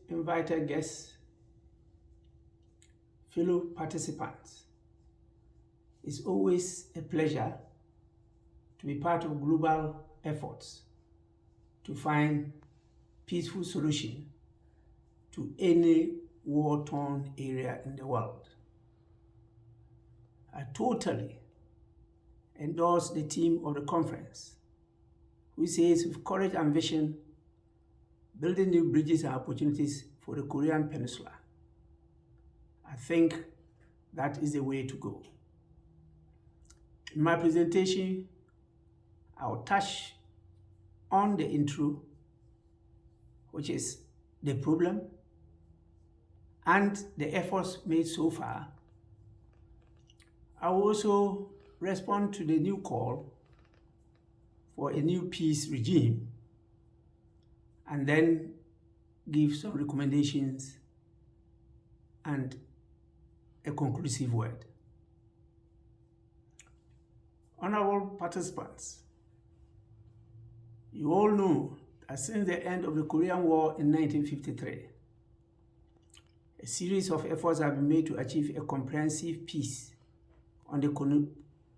invited guests, fellow participants, it's always a pleasure to be part of global efforts to find peaceful solution to any war-torn area in the world. I totally endorse the theme of the conference, which says with courage and vision, building new bridges and opportunities for the Korean Peninsula. I think that is the way to go. In my presentation, I'll touch on the intro, which is the problem and the efforts made so far. I will also respond to the new call for a new peace regime and then give some recommendations and a conclusive word. Honorable participants, you all know that since the end of the Korean War in 1953, a series of efforts have been made to achieve a comprehensive peace on the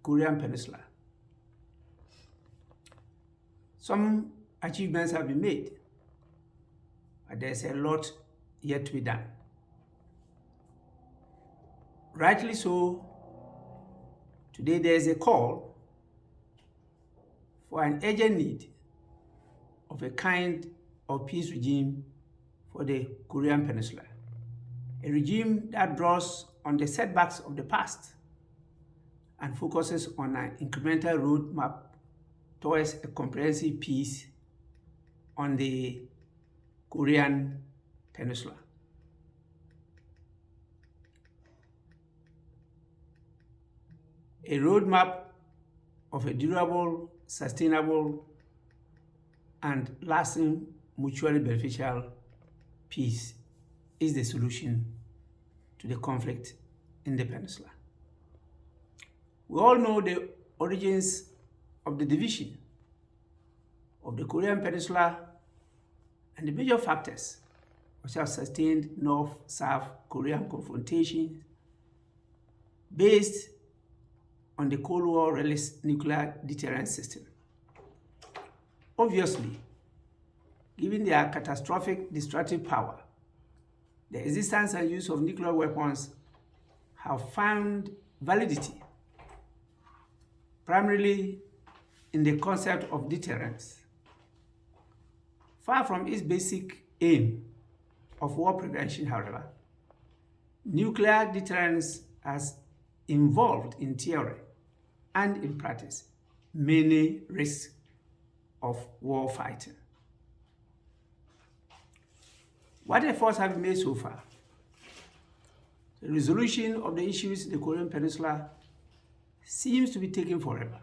Korean Peninsula. Some achievements have been made, but there's a lot yet to be done. Rightly so, today there's a call for an urgent need of a kind of peace regime for the Korean Peninsula. A regime that draws on the setbacks of the past and focuses on an incremental roadmap towards a comprehensive peace on the Korean Peninsula. A roadmap of a durable, sustainable, and lasting, mutually beneficial peace is the solution to the conflict in the peninsula. We all know the origins of the division of the Korean Peninsula and the major factors which have sustained North-South Korean confrontation based on the Cold War released nuclear deterrence system. Obviously, given their catastrophic destructive power, the existence and use of nuclear weapons have found validity, primarily in the concept of deterrence. Far from its basic aim of war prevention, however, nuclear deterrence has involved in theory and in practice many risks of war fighting. What efforts have been made so far? The resolution of the issues in the Korean Peninsula seems to be taking forever.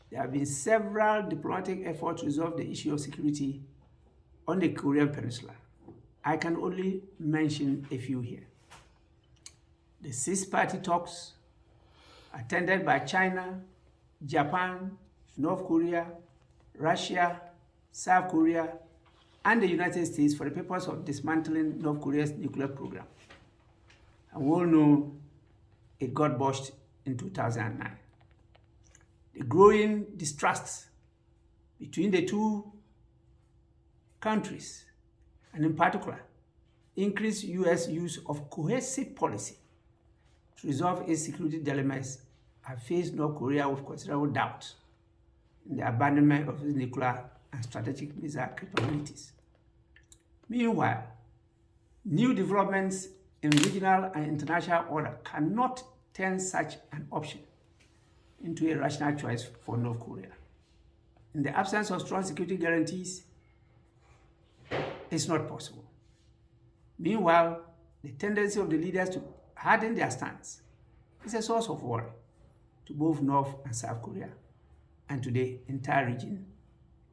There have been several diplomatic efforts to resolve the issue of security on the Korean Peninsula. I can only mention a few here. The six-party talks attended by China, Japan, North Korea, Russia, South Korea, and the United States for the purpose of dismantling North Korea's nuclear program. And we all know it got botched in 2009. The growing distrust between the two countries, and in particular, increased U.S. use of cohesive policy to resolve its security dilemmas, have faced North Korea with considerable doubt in the abandonment of its nuclear and strategic missile capabilities. Meanwhile, new developments in regional and international order cannot turn such an option into a rational choice for North Korea. In the absence of strong security guarantees, it's not possible. Meanwhile, the tendency of the leaders to harden their stance is a source of worry to both North and South Korea and to the entire region,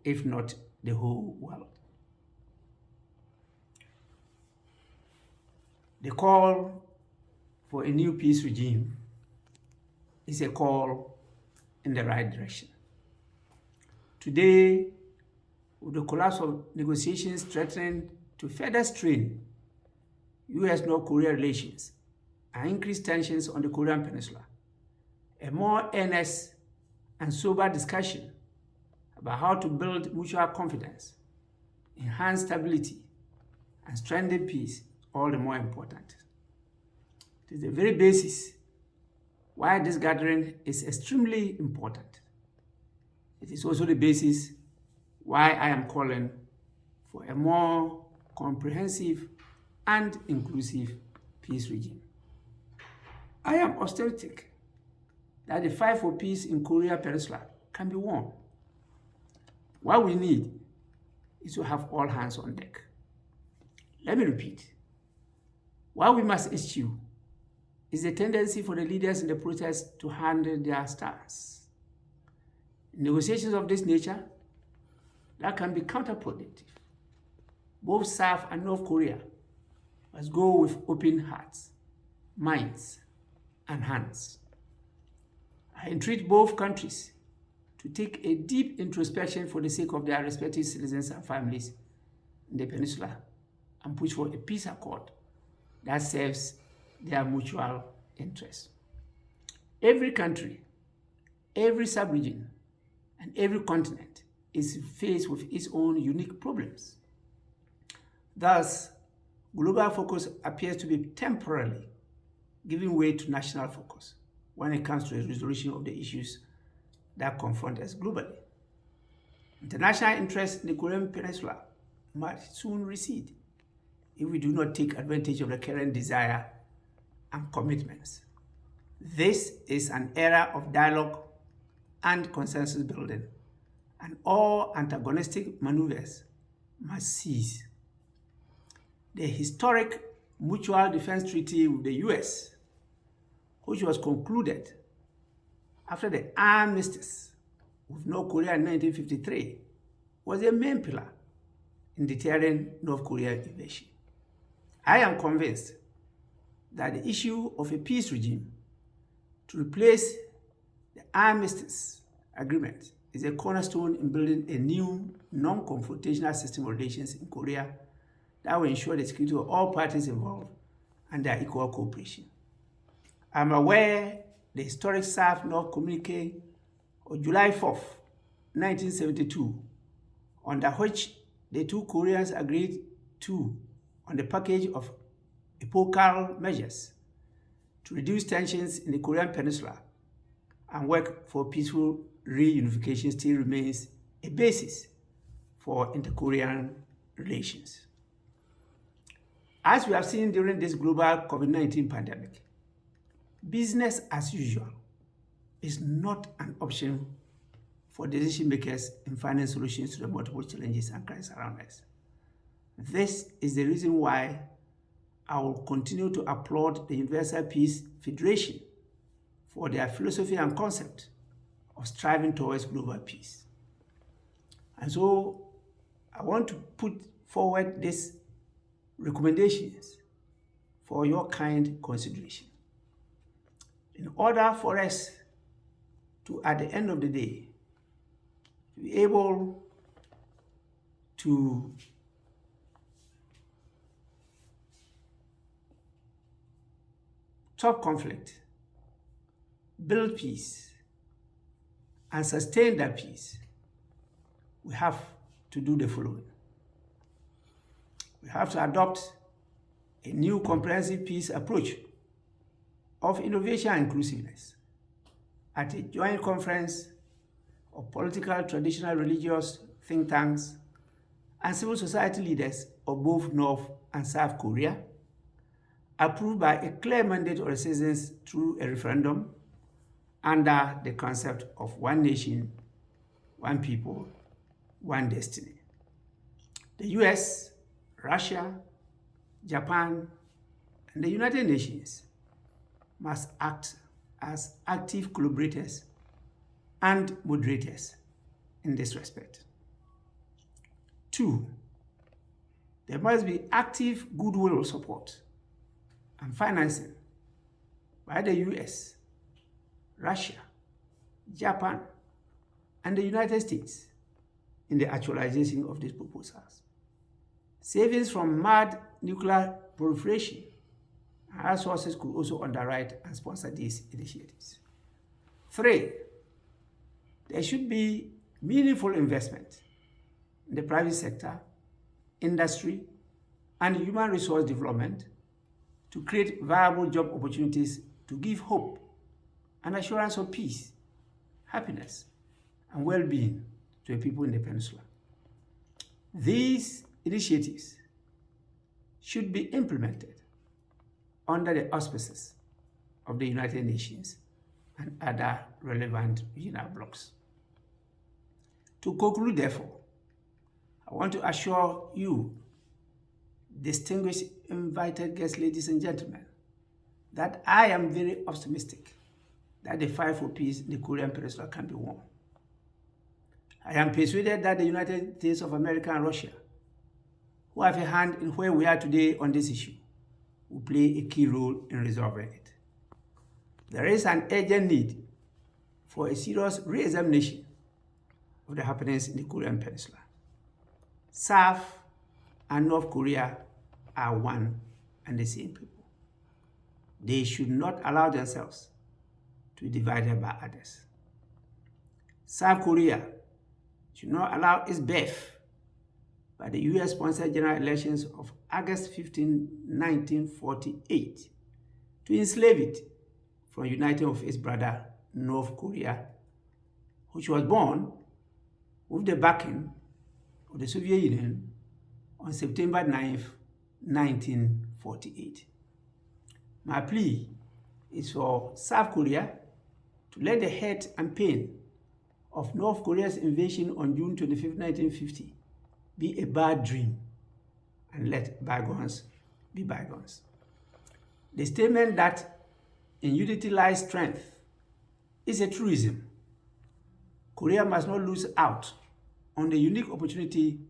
if not the whole world. The call for a new peace regime is a call in the right direction. Today, with the collapse of negotiations threatening to further strain U.S.-North Korea relations and increase tensions on the Korean Peninsula. A more earnest and sober discussion about how to build mutual confidence, enhance stability, and strengthen peace, all the more important. It is the very basis why this gathering is extremely important. It is also the basis why I am calling for a more comprehensive and inclusive peace regime. I am optimistic that the fight for peace in Korea Peninsula can be won. What we need is to have all hands on deck. Let me repeat. What we must eschew is the tendency for the leaders in the protest to handle their stance. In negotiations of this nature, that can be counterproductive. Both South and North Korea must go with open hearts, minds, and hands. I entreat both countries to take a deep introspection for the sake of their respective citizens and families in the peninsula and push for a peace accord that serves their mutual interests. Every country, every sub-region, and every continent is faced with its own unique problems. Thus, global focus appears to be temporarily giving way to national focus when it comes to the resolution of the issues that confront us globally. International interest in the Korean Peninsula might soon recede if we do not take advantage of the current desire and commitments. This is an era of dialogue and consensus building, and all antagonistic maneuvers must cease. The historic Mutual Defense Treaty with the US, which was concluded after the armistice with North Korea in 1953, was a main pillar in deterring North Korean invasion. I am convinced that the issue of a peace regime to replace the armistice agreement is a cornerstone in building a new non-confrontational system of relations in Korea that will ensure the security of all parties involved and their equal cooperation. I'm aware the historic South-North communique of July 4th, 1972, under which the two Koreans agreed to on the package of epochal measures to reduce tensions in the Korean Peninsula and work for peaceful reunification still remains a basis for inter-Korean relations. As we have seen during this global COVID-19 pandemic, business as usual is not an option for decision makers in finding solutions to the multiple challenges and crises around us. This is the reason why I will continue to applaud the Universal Peace Federation for their philosophy and concept of striving towards global peace. And so I want to put forward these recommendations for your kind consideration. In order for us to, at the end of the day, be able to stop conflict, build peace, and sustain that peace, we have to do the following. We have to adopt a new comprehensive peace approach of innovation and inclusiveness at a joint conference of political, traditional, religious think tanks and civil society leaders of both North and South Korea, approved by a clear mandate of the citizens through a referendum under the concept of one nation, one people, one destiny. The US, Russia, Japan, and the United Nations must act as active collaborators and moderators in this respect. 2, there must be active goodwill support and financing by the US, Russia, Japan, and the United States in the actualization of these proposals. Savings from mad nuclear proliferation and other sources could also underwrite and sponsor these initiatives. 3, there should be meaningful investment in the private sector, industry, and human resource development to create viable job opportunities to give hope and assurance of peace, happiness, and well-being to the people in the peninsula. These initiatives should be implemented under the auspices of the United Nations and other relevant regional blocs. To conclude, therefore, I want to assure you, distinguished invited guests, ladies and gentlemen, that I am very optimistic that the fight for peace in the Korean Peninsula can be won. I am persuaded that the United States of America and Russia, who have a hand in where we are today on this issue, will play a key role in resolving it. There is an urgent need for a serious re-examination of the happenings in the Korean Peninsula. South and North Korea are one and the same people. They should not allow themselves to be divided by others. South Korea should not allow its birth by the US-sponsored general elections of August 15, 1948 to enslave it from uniting with its brother North Korea, which was born with the backing of the Soviet Union on September 9, 1948. My plea is for South Korea to let the hurt and pain of North Korea's invasion on June 25, 1950 be a bad dream and let bygones be bygones. The statement that in unity lies strength is a truism. Korea must not lose out on the unique opportunity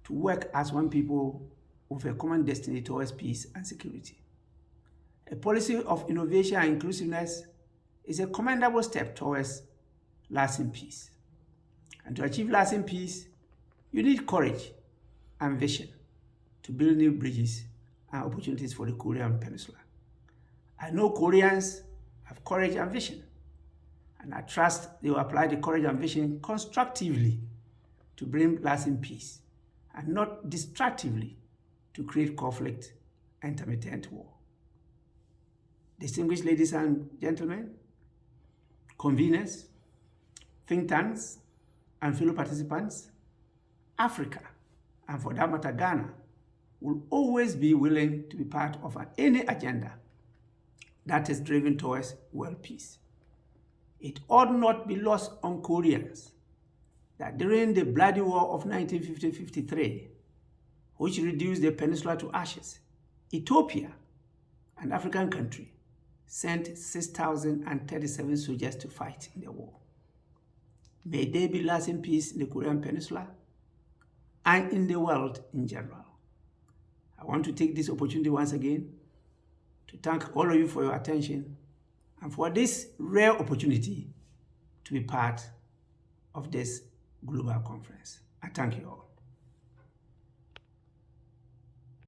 to work as one people with a common destiny towards peace and security. A policy of innovation and inclusiveness is a commendable step towards lasting peace. And to achieve lasting peace, you need courage and vision to build new bridges and opportunities for the Korean Peninsula. I know Koreans have courage and vision, and I trust they will apply the courage and vision constructively to bring lasting peace and not destructively to create conflict and intermittent war. Distinguished ladies and gentlemen, conveners, think tanks, and fellow participants, Africa, and for that matter Ghana, will always be willing to be part of any agenda that is driven towards world peace. It ought not be lost on Koreans that during the bloody war of 1950-53, which reduced the peninsula to ashes, Ethiopia, an African country, sent 6,037 soldiers to fight in the war. May there be lasting peace in the Korean Peninsula and in the world in general. I want to take this opportunity once again to thank all of you for your attention and for this rare opportunity to be part of this global conference. I thank you all.